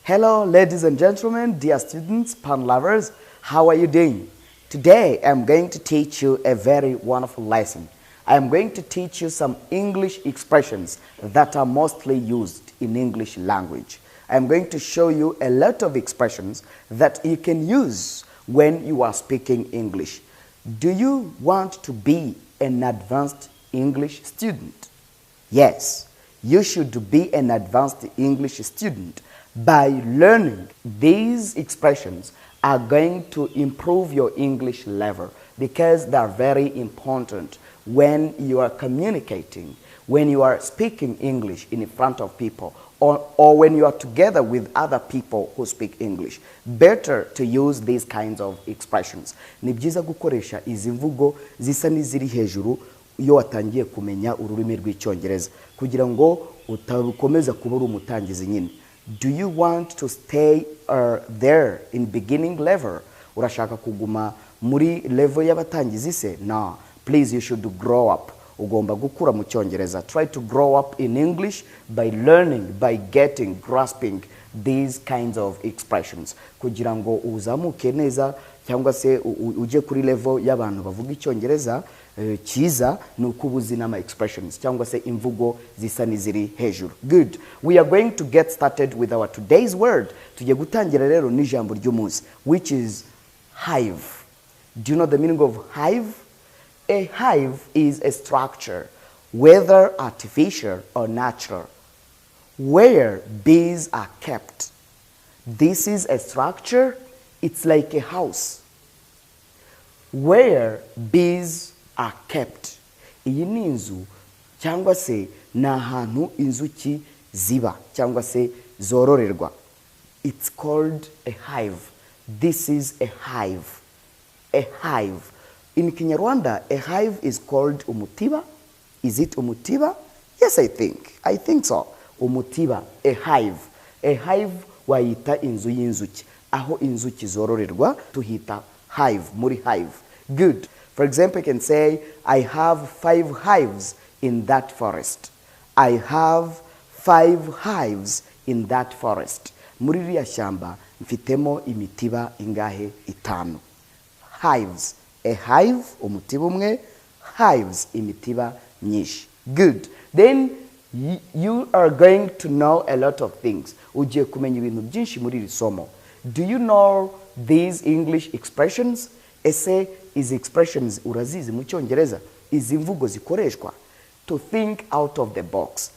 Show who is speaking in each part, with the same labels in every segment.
Speaker 1: Hello, ladies and gentlemen, dear students, pun lovers, how are you doing? Today, I'm going to teach you a very wonderful lesson. I'm going to teach you some English expressions that are mostly used in English language. I'm going to show you a lot of expressions that you can use when you are speaking English. Do you want to be an advanced English student? Yes, you should be an advanced English student. By learning these expressions are going to improve your English level because they are very important when you are communicating, when you are speaking English in front of people, or when you are together with other people who speak English. Better to use these kinds of expressions. Ni byiza gukoresha izi mvugo zisa n'iziri hejuru iyo watangiye kumenya ururimi rw'icyongereza kugira ngo utakomeza kuba uri umutangizi nyine. Do you want to stay there in beginning level? Urashaka kuguma muri level y'abatangizi se? No, please, you should grow up. Ugomba gukura mu cyongereza. Try to grow up in English by learning, by grasping these kinds of expressions. Kugira ngo uzamuke neza cyangwa se uje kuri level y'abantu bavuga icyongereza cyiza nuko ubuzi n'ama expressions cyangwa se imvugo zisa n'iziri hejuru. Good. We are going to get started with our today's word. Tugiye gutangira rero n'ijambo ry'umunsi, which is hive. Do you know the meaning of hive? A hive is a structure, whether artificial or natural, where bees are kept. This is a structure, it's like a house, where bees are kept. Iyi ni inzu cyangwa se ni ahantu inzuki ziba cyangwa se zororerwa. It's called a hive. This is a hive. A hive. In Kinyarwanda, a hive is called umutiba. Is it umutiba? Yes, I think so. Umutiba, a hive. A hive wayita inzu y'inzuki. Aho inzuki zororerwa tuhita hive, muri hive. Good. For example, you can say, I have 5 hives in that forest. I have 5 hives in that forest. Muri riya shamba mfitemo imitiba ingahe itanu. Hives. A hive, umutiba umwe, hives, imitiba myinshi. Good. Then you are going to know a lot of things. Ugiye kumenya ibintu byinshi muri iri somo. Do you know these English expressions? Ese izi expressions urazizi mu cyongereza? Izi mvugo zikoreshwa? To think out of the box.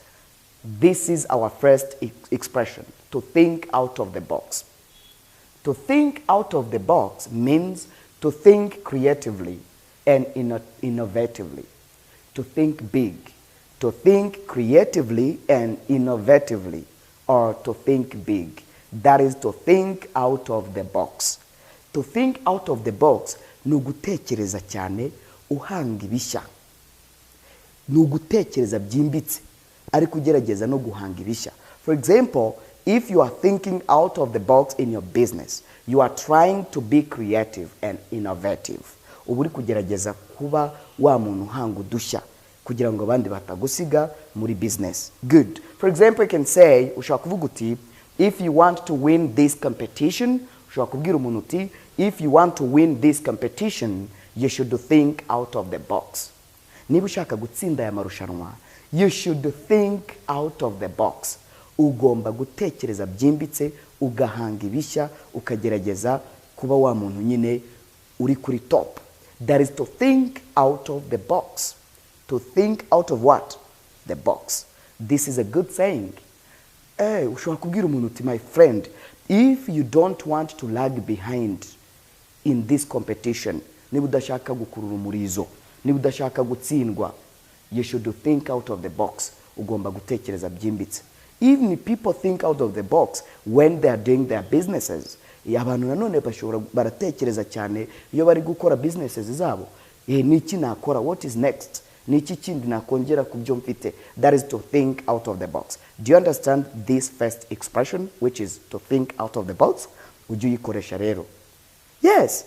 Speaker 1: This is our first expression. To think out of the box. To think out of the box means to think creatively and innovatively. To think big. To think creatively and innovatively. Or to think big. That is to think out of the box. To think out of the box ni ugutekereza cyane uhanga ibishya. Ni ugutekereza byimbitse ariko ugerageza no guhanga ibishya. For example, if you are thinking out of the box in your business, you are trying to be creative and innovative. Ubu uri kugerageza kuba wa muntu uhanga udushya kugira ngo abandi batagusiga muri business. Good. For example, you can say, ushaka kuvuga uti, if you want to win this competition, ushaka kubwira umuntu uti, if you want to win this competition, you should think out of the box. Niba ushaka gutsinda aya marushanwa, you should think out of the box. Ugomba gutekereza byimbitse, ugahanga ibishya, ukagerageza kuba wa muntu nyine uri kuri top. That is to think out of the box. To think out of what? The box. This is a good saying. Ushobora kubwira umuntu uti, my friend, if you don't want to lag behind in this competition, niba udashaka gukurura umurizo, niba udashaka gutsindwa, you should think out of the box. Ugomba gutekereza byimbitse. Even if people think out of the box when they are doing their businesses, abantu nanone bashobora baratekereza cyane iyo bari gukora businesses zabo. Niki nakora? What is next? Niki kindi nakongera kubyo mfite? That is to think out of the box. Do you understand this first expression, which is to think out of the box? Ujye uyikoresha rero. Yes.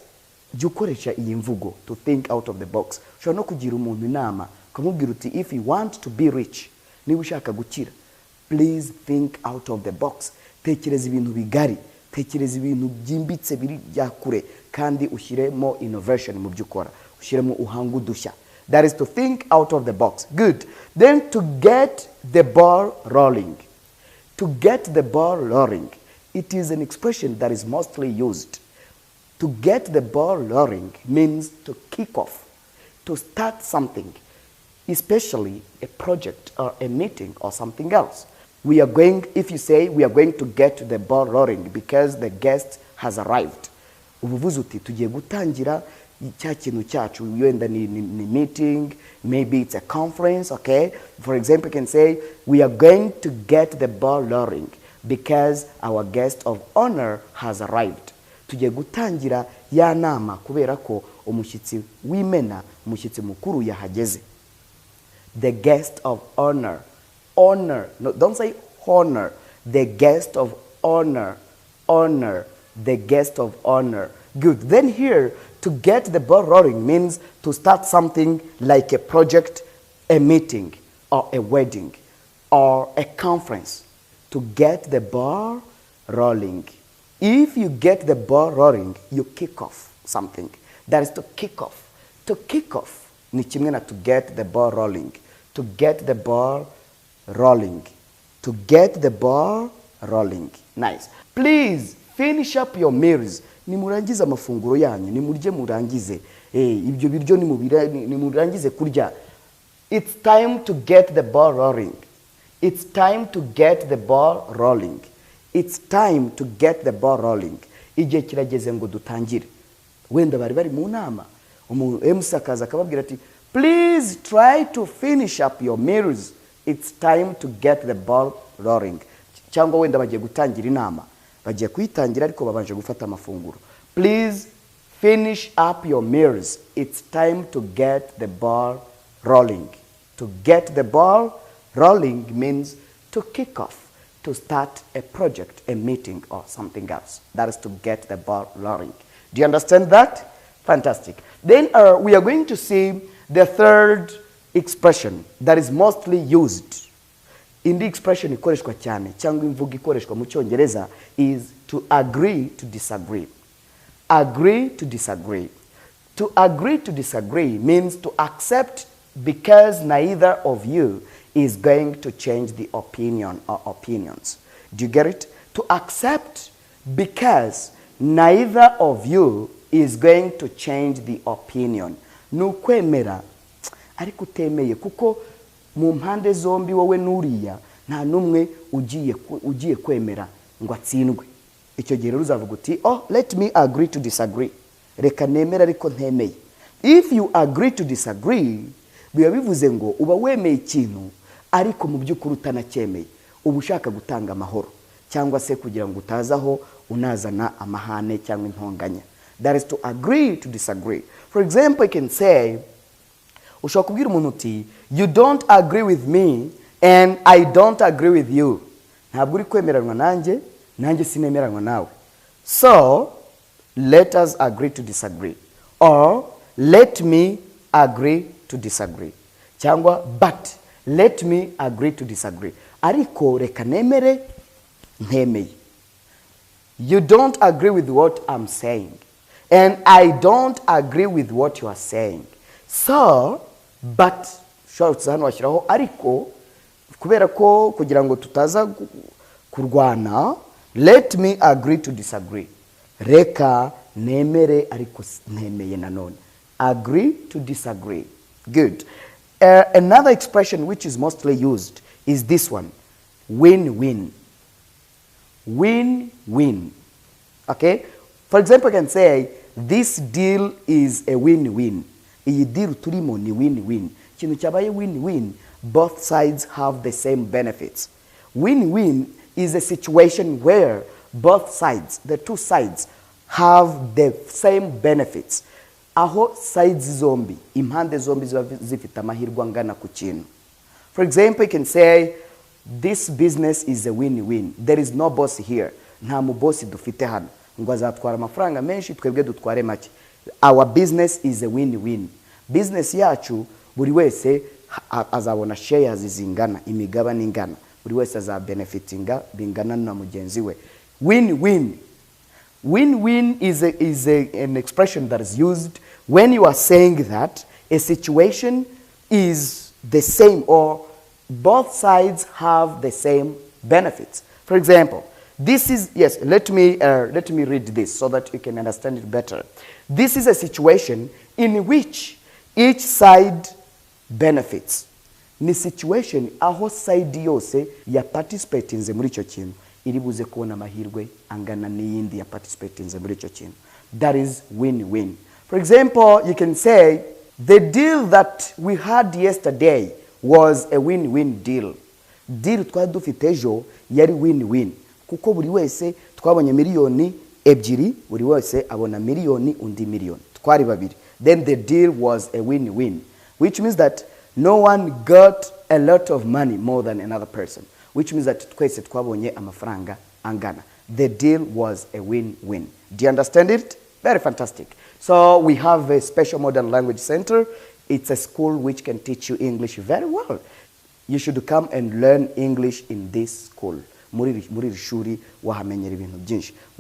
Speaker 1: Jya ukoresha iyi mvugo, to think out of the box. Ushobora no kugira umuntu inama, ukamubwira uti, if you want to be rich, niba ushaka gukira, please think out of the box. tekereza ibintu bigari, tekereza ibintu byimbitse biri bya kure, kandi ushyiremo innovation mu byo ukora, ushyiremo uhanga udushya. That is to think out of the box. Good. Then to get the ball rolling. To get the ball rolling, it is an expression that is mostly used. To get the ball rolling means to kick off, to start something, especially a project or a meeting or something else. We are going, if you say we are going to get the ball rolling because the guest has arrived. Uvuze uti tugiye gutangira cya kintu cyacu, yenda ni meeting, maybe it's a conference, okay? For example, you can say we are going to get the ball rolling because our guest of honor has arrived. Tugiye gutangira ya nama kubera ko umushyitsi w'imena, umushyitsi mukuru yahageze. The guest of honor. Honor. No, don't say honor. The guest of honor. Honor. The guest of honor. Good. Then here, to get the ball rolling means to start something like a project, a meeting, or a wedding, or a conference. To get the ball rolling. If you get the ball rolling, you kick off something. That is to kick off. To kick off ni kimwe na to get the ball rolling. To get the ball rolling. To get the ball rolling. Nice. Please finish up your meals. Nimurangize amafunguro yanyu, nimurye murangize. Ibyo biryo nimurangize kurya. It's time to get the ball rolling. It's time to get the ball rolling. It's time to get the ball rolling. Igihe kirageze ngo dutangire. Wenda bari mu nama. MC akaza akababwira ati, please try to finish up your meals. It's time to get the ball rolling. Cyangwa wenda bagiye gutangira inama. Bagiye kuyitangira ariko babanje gufata amafunguro. Please finish up your meals. It's time to get the ball rolling. To get the ball rolling means to kick off, to start a project, a meeting, or something else. That is to get the ball rolling. Do you understand that? Fantastic. Then we are going to see the third expression that is mostly used. Indi expression ikoreshwa cyane cyangwa imvugo ikoreshwa mu Cyongereza is to agree to disagree. Agree to disagree. To agree to disagree means to accept because neither of you is going to change the opinion or opinions. Do you get it? To accept because neither of you is going to change the opinion. Nukwemera ariko utemeye kuko mu mpande zombi wowe nuriya nta numwe ugiye kwemera ngo atsindwe. Icyo gihe uzavuga uti, oh, let me agree to disagree. Reka nemera ariko ntemeye. If you agree to disagree, biba bivuze ngo uba wemeye ikintu ariko mu by'ukuri utanacyemeye. Uba ushaka gutanga amahoro cyangwa se kugira ngo utazaho unazana amahane cyangwa intonganya. That is to agree to disagree. For example, I can say, ushobora kubwira umuntu uti, you don't agree with me and I don't agree with you. Ntabwo uri kwemeranwa nanjye, nanjye sinemeranwa nawe. So, let us agree to disagree. Or, let me agree to disagree. Cyangwa, but let me agree to disagree. Ariko reka nemere ntemeye. You don't agree with what I'm saying. And I don't agree with what you are saying. So, but, hano washyiraho ariko, kubera ko kugira ngo tutaza kurwana, let me agree to disagree. Reka nemere ariko ntemeye nanone. Agree to disagree. Good. Another expression which is mostly used is this one. Win-win. Win-win. Okay? For example, I can say, this deal is a win-win. Iyi deal turimo ni win-win. Kintu cyabaye win-win, both sides have the same benefits. Win-win is a situation where both sides, the two sides, have the same benefits. Aho sides zombi, impande zombi zifite amahirwe angana ku kintu. For example, you can say, this business is a win-win. There is no boss here. Nta mu boss dufite hano. Ngo azatwara amafaranga menshi twebwe dutware make. Our business is a win-win. Business yacu buri wese azabona shares zingana, imigabane ingana. buri wese azabenefitinga bingana na mugenzi we. Win-win. Win-win is an expression that is used when you are saying that a situation is the same or both sides have the same benefits. For example, this is, yes, let me read this so that you can understand it better. This is a situation in which each side benefits. Ni situation aho side yose ya participatinze muri icyo kintu iri buze kubona amahirwe angana n'iyindi ya participatinze muri icyo kintu. That is win-win. For example, you can say the deal that we had yesterday was a win-win deal. Deal twari dufite ejo yari win-win kuko buri wese twabonye miliyoni ebyiri, buri wese abona miliyoni undi miliyoni, twari babiri. Then the deal was a win-win, which means that no one got a lot of money more than another person, which means that twese twabonye amafaranga angana. The deal was a win-win. Do you understand it? Very fantastic. So we have a special modern language center. It's a school which can teach you English very well. You should come and learn English in this school. We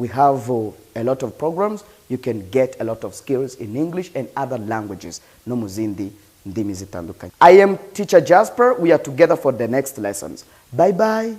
Speaker 1: have a lot of programs. You can get a lot of skills in English and other languages. No muzindi ndimi zitandukanye. I am teacher Jasper. We are together for the next lessons. Bye bye.